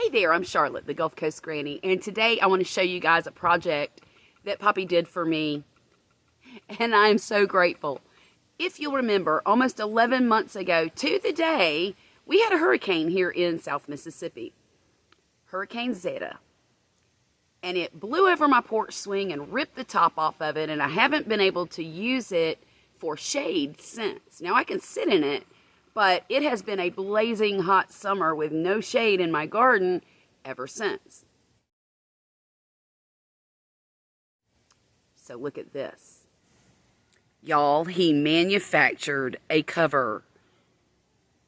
Hey there, I'm Charlotte, the Gulf Coast Granny, and today I want to show you guys a project that Poppy did for me, and I am so grateful. If you'll remember, almost 11 months ago to the day, we had a hurricane here in South Mississippi, Hurricane Zeta, and it blew over my porch swing and ripped the top off of it, and I haven't been able to use it for shade since. Now I can sit in it, but it has been a blazing hot summer with no shade in my garden ever since. So look at this. Y'all, he manufactured a cover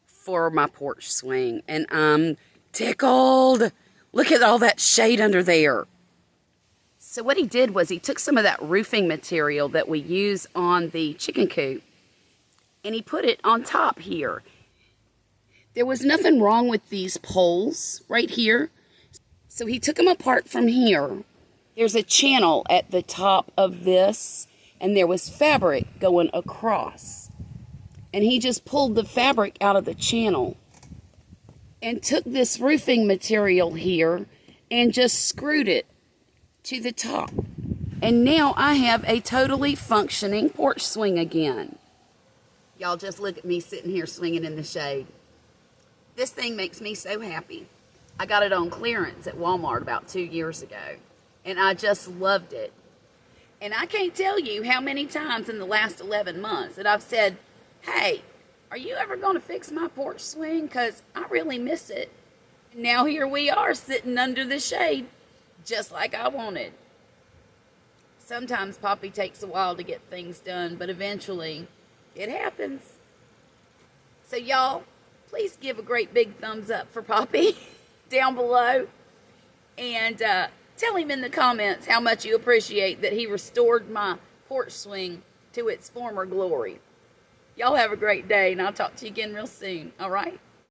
for my porch swing, and I'm tickled. Look at all that shade under there. So what he did was he took some of that roofing material that we use on the chicken coop, and he put it on top here. There was nothing wrong with these poles right here, so he took them apart from here. There's a channel at the top of this, and there was fabric going across. And he just pulled the fabric out of the channel and took this roofing material here and just screwed it to the top. And now I have a totally functioning porch swing again. Y'all just look at me sitting here swinging in the shade. This thing makes me so happy. I got it on clearance at Walmart about 2 years ago, and I just loved it. And I can't tell you how many times in the last 11 months that I've said, hey, are you ever going to fix my porch swing? Because I really miss it. And now here we are sitting under the shade, just like I wanted. Sometimes Poppy takes a while to get things done, but eventually it happens. So y'all, please give a great big thumbs up for Poppy down below. And tell him in the comments how much you appreciate that he restored my porch swing to its former glory. Y'all have a great day, and I'll talk to you again real soon, all right?